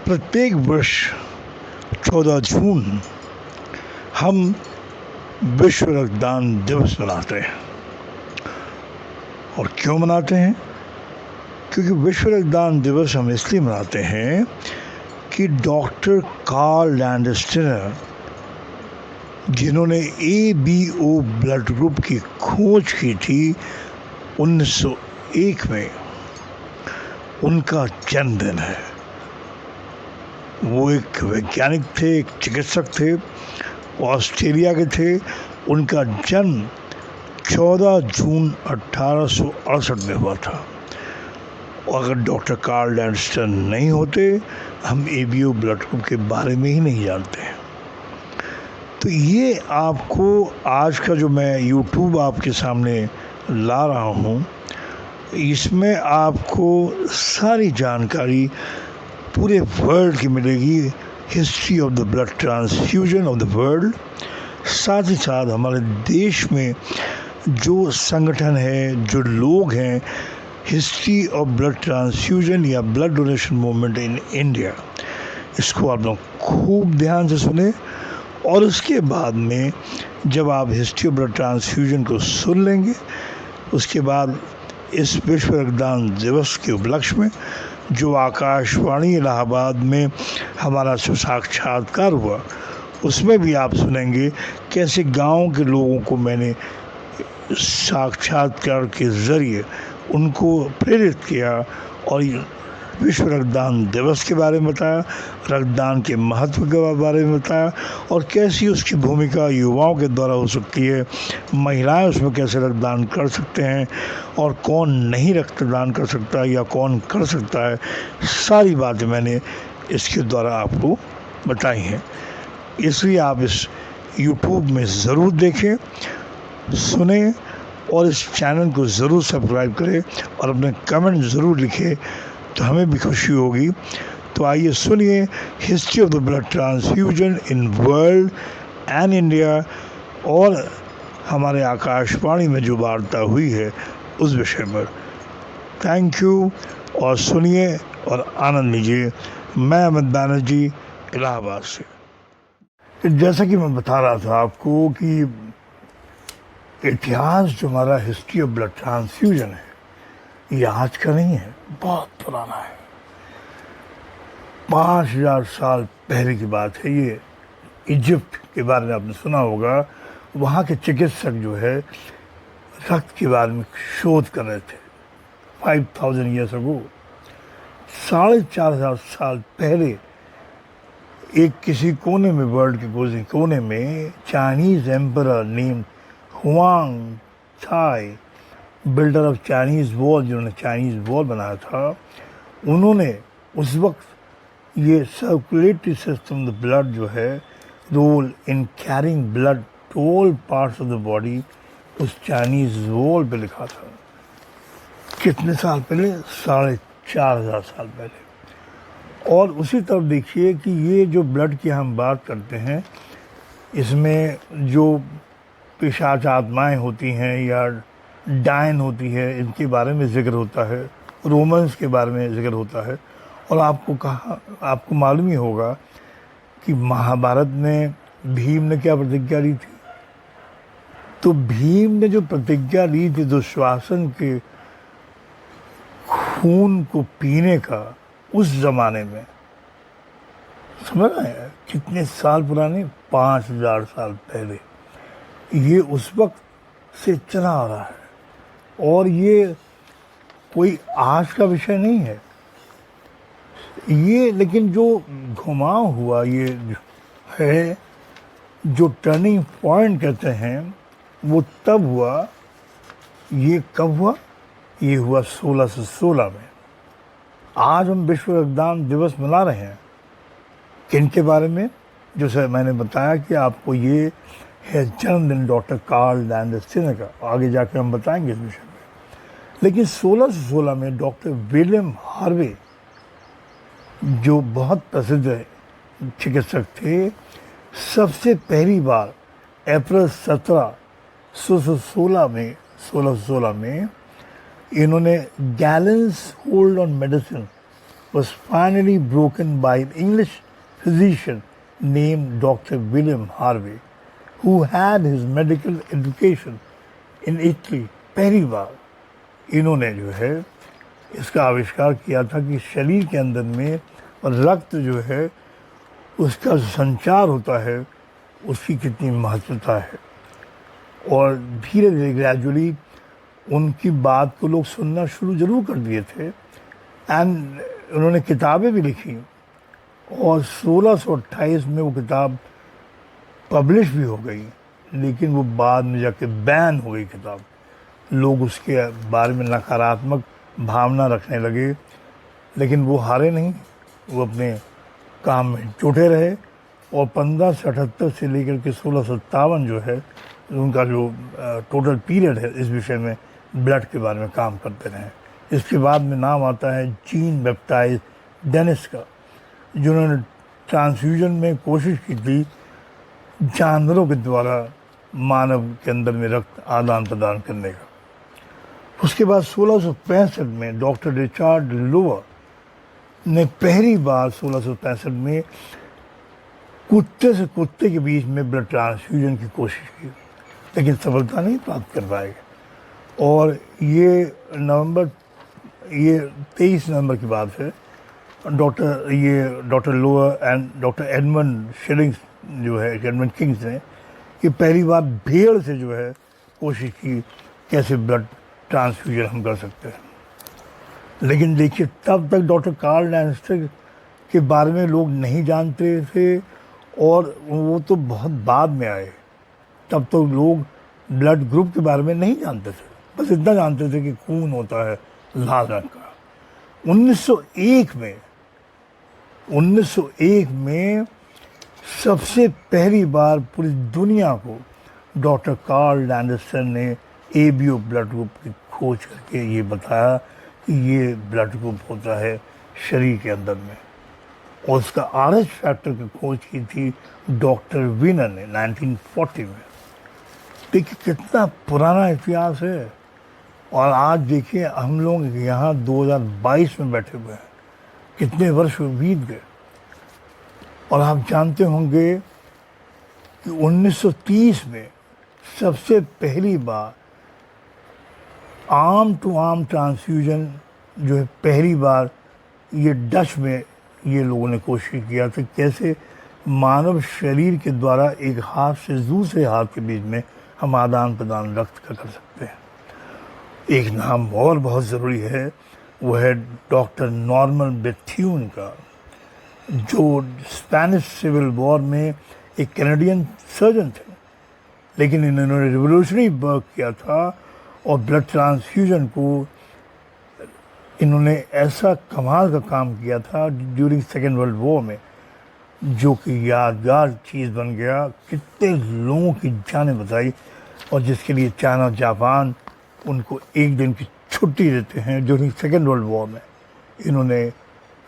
प्रत्येक वर्ष 14 जून हम विश्व रक्तदान दिवस मनाते हैं। और क्यों मनाते हैं? क्योंकि विश्व रक्तदान दिवस हम इसलिए मनाते हैं कि डॉक्टर कार्ल लैंडस्टीनर, जिन्होंने ABO ब्लड ग्रुप की खोज की थी 1901 में, उनका जन्मदिन है। वो एक वैज्ञानिक थे, एक चिकित्सक थे, ऑस्ट्रेलिया के थे। उनका जन्म 14 जून 1868 में हुआ था। और अगर डॉक्टर कार्ल लैंडस्टीनर नहीं होते, हम ABO ब्लड ग्रुप के बारे में ही नहीं जानते। तो ये आपको आज का जो मैं YouTube आपके सामने ला रहा हूँ, इसमें आपको सारी जानकारी पूरे वर्ल्ड की मिलेगी। History of the blood transfusion of the world, साथ ही साथ हमारे देश में जो संगठन है, जो लोग हैं, हिस्ट्री ऑफ ब्लड ट्रांसफ्यूजन या blood donation movement in India, इसको आप लोग खूब ध्यान से सुने। और उसके बाद में जब आप हिस्ट्री ऑफ ब्लड ट्रांसफ्यूजन को सुन लेंगे, उसके बाद इस विश्व रक्तदान दिवस के उपलक्ष्य में जो आकाशवाणी इलाहाबाद में हमारा साक्षात्कार हुआ, उसमें भी आप सुनेंगे कैसे गांव के लोगों को मैंने साक्षात्कार के ज़रिए उनको प्रेरित किया और विश्व रक्तदान दिवस के बारे में बताया, रक्तदान के महत्व के बारे में बताया और कैसी उसकी भूमिका युवाओं के द्वारा हो सकती है, महिलाएं उसमें कैसे रक्तदान कर सकते हैं और कौन नहीं रक्तदान कर सकता या कौन कर सकता है, सारी बातें मैंने इसके द्वारा आपको बताई हैं। इसलिए आप इस YouTube में ज़रूर देखें, सुने और इस चैनल को ज़रूर सब्सक्राइब करें और अपने कमेंट ज़रूर लिखें, तो हमें भी खुशी होगी। तो आइए सुनिए history of the blood transfusion in world and India और हमारे आकाशवाणी में जो वार्ता हुई है उस विषय पर। थैंक यू और सुनिए और आनंद लीजिए। मैं अमित बैनर्जी, इलाहाबाद से। जैसा कि मैं बता रहा था आपको कि इतिहास जो हमारा हिस्ट्री ऑफ ब्लड ट्रांसफ्यूजन है, ये आज का नहीं है, बहुत पुराना है। 5000 साल पहले की बात है ये। इजिप्ट के बारे में आपने सुना होगा। वहाँ के चिकित्सक जो है रक्त के बारे में शोध कर रहे थे 5000 ईयर्स अगो। 4500 साल पहले एक किसी कोने में, वर्ल्ड के किसी कोने में, Chinese emperor name Huang Thai, builder of Chinese wall, जिन्होंने चाइनीज़ वॉल बनाया था, उन्होंने उस वक्त ये सर्कुलेटरी सिस्टम द ब्लड जो है, role in carrying blood to all parts of the body, उस चाइनीज़ वॉल पे लिखा था। कितने साल पहले? 4500 साल पहले। और उसी तरफ देखिए कि ये जो ब्लड की हम बात करते हैं, इसमें जो पिशाच आत्माएँ होती हैं या डायन होती है, इनके बारे में जिक्र होता है, रोमन्स के बारे में जिक्र होता है। और आपको मालूम ही होगा कि महाभारत में भीम ने क्या प्रतिज्ञा ली थी। तो भीम ने जो प्रतिज्ञा ली थी दुशासन के खून को पीने का, उस जमाने में, समझ रहे हैं कितने साल पुराने? 5000 साल पहले। ये उस वक्त से चला आ रहा है और ये कोई आज का विषय नहीं है ये। लेकिन जो घुमाव हुआ ये है, जो टर्निंग पॉइंट कहते हैं, वो तब हुआ। ये कब हुआ? ये हुआ 1616 में। आज हम विश्व रक्तदान दिवस मना रहे हैं। किन के बारे में? जो सर मैंने बताया कि आपको ये है जन्मदिन डॉक्टर कार्ल लैंडस्टीनर का। आगे जाकर हम बताएंगे इस विषय में। लेकिन 1616 में डॉक्टर विलियम हार्वे, जो बहुत प्रसिद्ध चिकित्सक थे, सबसे पहली बार अप्रैल 1616 में इन्होंने gallons hold on medicine was finally broken by an English physician named Dr. William Harvey, who had his medical education in Italy. पहली बार इन्होंने जो है इसका आविष्कार किया था कि शरीर के अंदर में रक्त जो है उसका संचार होता है, उसकी कितनी महत्वता है। और धीरे धीरे ग्रेजुअली उनकी बात को लोग सुनना शुरू जरूर कर दिए थे एंड उन्होंने किताबें भी लिखी और 1628 में वो किताब पब्लिश भी हो गई, लेकिन वो बाद में जाके बैन हो गई किताब। लोग उसके बारे में नकारात्मक भावना रखने लगे, लेकिन वो हारे नहीं, वो अपने काम में जुटे रहे और 1578 से लेकर के 1657 जो है उनका जो टोटल पीरियड है इस विषय में ब्लड के बारे में काम करते रहे। इसके बाद में नाम आता है जीन बैप्टाइज डेनिस का, जिन्होंने ट्रांसफ्यूजन में कोशिश की थी जानवरों के द्वारा मानव के अंदर में रक्त आदान प्रदान करने का। उसके बाद 1665 में डॉक्टर रिचर्ड लोअर ने पहली बार 1665 में कुत्ते से कुत्ते के बीच में ब्लड ट्रांसफ्यूजन की कोशिश की, लेकिन सफलता नहीं प्राप्त कर पाए। और ये 23 नवंबर की बात है। Doctor Lower and doctor Edmund Schillings जो है एडमंड किंग्स ने कि पहली बार भेड़ से जो है कोशिश की कैसे ब्लड ट्रांसफ्यूजन हम कर सकते हैं। लेकिन देखिए तब तक डॉक्टर कार्ल लैंगस्टर के बारे में लोग नहीं जानते थे और वो तो बहुत बाद में आए। तब तो लोग ब्लड ग्रुप के बारे में नहीं जानते थे, बस इतना जानते थे कि खून होता है लाल रंग का। 1901 में सबसे पहली बार पूरी दुनिया को डॉक्टर कार्ल लैंगस्टर ने एबीओ ब्लड ग्रुप की खोज करके ये बताया कि ये ब्लड ग्रुप होता है शरीर के अंदर में। और उसका आरएच फैक्टर की खोज की थी डॉक्टर वीनर ने 1940 में। देखिए कितना पुराना इतिहास है। और आज देखिए हम लोग यहाँ 2022 में बैठे हुए हैं, कितने वर्ष बीत गए। और आप जानते होंगे कि 1930 में सबसे पहली बार आर्म टू आर्म ट्रांसफ्यूजन जो है पहली बार ये डच में ये लोगों ने कोशिश किया था कैसे मानव शरीर के द्वारा एक हाथ से दूसरे हाथ के बीच में हम आदान प्रदान रक्त का कर सकते हैं। एक नाम और बहुत ज़रूरी है, वो है डॉक्टर नॉर्मन बेथ्यून का, जो स्पेनिश सिविल वॉर में एक कैनेडियन सर्जन थे, लेकिन इन्होंने रिवोल्यूशनरी वर्क किया था और ब्लड ट्रांसफ्यूजन को इन्होंने ऐसा कमाल का काम किया था ड्यूरिंग सेकेंड वर्ल्ड वॉर में, जो कि यादगार चीज़ बन गया। कितने लोगों की जानें बचाई और जिसके लिए चाइना जापान उनको एक दिन की छुट्टी देते हैं। ड्यूरिंग सेकेंड वर्ल्ड वॉर में इन्होंने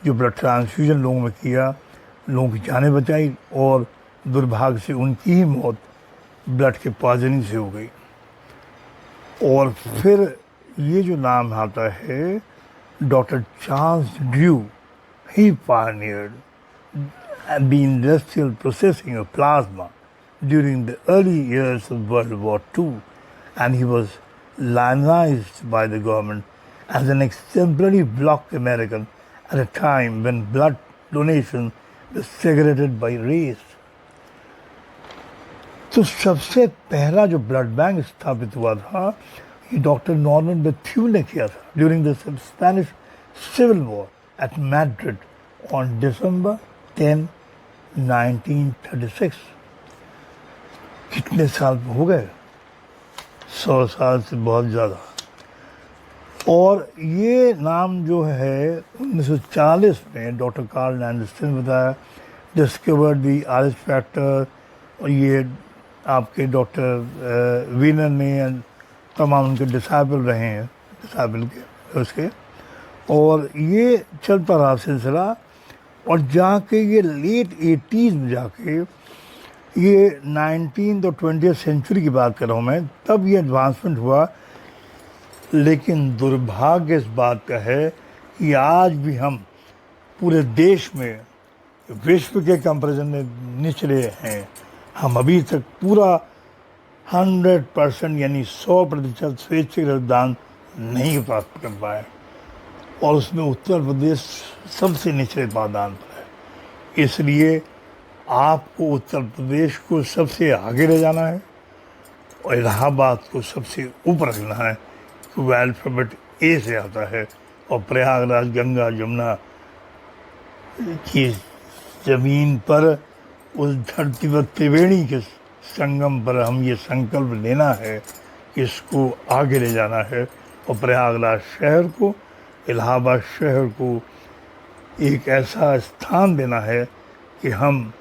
जो ब्लड ट्रांसफ्यूजन लोगों में किया, लोगों की जानें बचाई और दुर्भाग्य से उनकी ही मौत ब्लड के पॉइजनिंग से हो गई। और फिर ये जो नाम आता है doctor Charles Drew, he pioneered the industrial processing of plasma during the early years of World War II, and he was lionized by the government as an exemplary black American at a time when blood donation was segregated by race. तो सबसे पहला जो blood bank स्थापित हुआ था ये doctor Norman Bethune ने किया था during the Spanish civil war at Madrid on December 10, 1936। कितने साल हो गए? 100 साल से बहुत ज़्यादा। और ये नाम जो है 1940 में डॉक्टर कार्ल लैंगस्टर ने बताया, डिस्कवर्ड दी आरएच फैक्टर। और ये आपके डॉक्टर वीनर ने तमाम उनके डिसाइबल रहे हैं, डिसाइबल के उसके, और ये चलता रहा सिलसिला। और जाके ये लेट 80s में जाके ये 19th और 20th सेंचुरी की बात कर रहा हूँ मैं, तब ये एडवांसमेंट हुआ। लेकिन दुर्भाग्य इस बात का है कि आज भी हम पूरे देश में विश्व के कंपैरिजन में निचले हैं। हम अभी तक पूरा 100% यानी 100% स्वैच्छिक रक्तदान नहीं प्राप्त कर पाए, और उसमें उत्तर प्रदेश सबसे निचले पायदान पर है। इसलिए आपको उत्तर प्रदेश को सबसे आगे ले जाना है और इलाहाबाद को सबसे ऊपर रखना है, क्योंकि अल्फ़ाबेट ए से आता है, और प्रयागराज गंगा जमुना की ज़मीन पर उस धरती पर त्रिवेणी के संगम पर हम ये संकल्प लेना है कि इसको आगे ले जाना है, और प्रयागराज शहर को, इलाहाबाद शहर को एक ऐसा स्थान देना है कि हम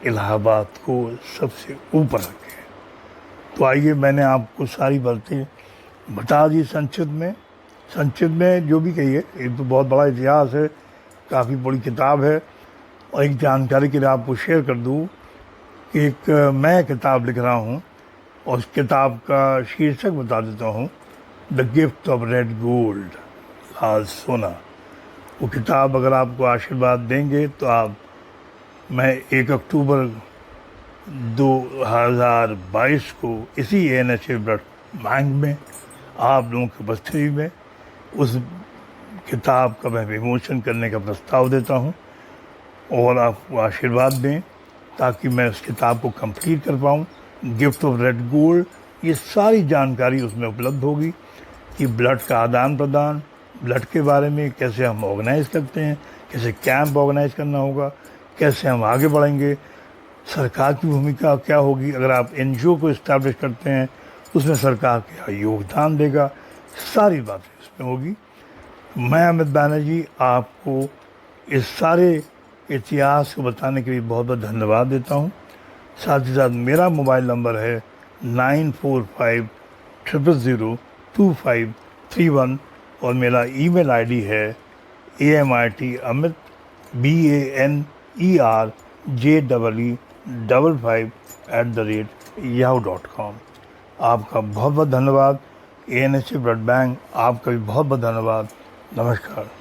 इलाहाबाद को सबसे ऊपर रखें। तो आइए, मैंने आपको सारी बातें बता दी संक्षिप्त में जो भी कहिए। एक तो बहुत बड़ा इतिहास है, काफ़ी बड़ी किताब है, और एक जानकारी के लिए आपको शेयर कर दूँ कि एक मैं किताब लिख रहा हूँ, और उस किताब का शीर्षक बता देता हूँ, the gift of red gold, लाल सोना। वो किताब अगर आपको आशीर्वाद देंगे तो मैं 1 अक्टूबर 2022 को इसी ANH ब्लड बैंक में आप लोगों की उपस्थिति में उस किताब का मैं विमोचन करने का प्रस्ताव देता हूँ, और आपको आशीर्वाद दें ताकि मैं उस किताब को कंप्लीट कर पाऊँ। गिफ्ट ऑफ रेड गोल्ड, ये सारी जानकारी उसमें उपलब्ध होगी कि ब्लड का आदान प्रदान, ब्लड के बारे में कैसे हम ऑर्गेनाइज़ करते हैं, कैसे कैंप ऑर्गेनाइज़ करना होगा, कैसे हम आगे बढ़ेंगे, सरकार की भूमिका क्या होगी, अगर आप NGO को इस्टेब्लिश करते हैं उसमें सरकार क्या योगदान देगा, सारी बातें इसमें होगी। मैं अमित बैनर्जी आपको इस सारे इतिहास को बताने के लिए बहुत बहुत धन्यवाद देता हूँ। साथ ही साथ मेरा मोबाइल नंबर है 9450002531, और मेरा email ID है AMITAmitBANERJ55@yahoo.com। आपका बहुत बहुत धन्यवाद। ANH ब्लड बैंक, आपका भी बहुत बहुत धन्यवाद। नमस्कार।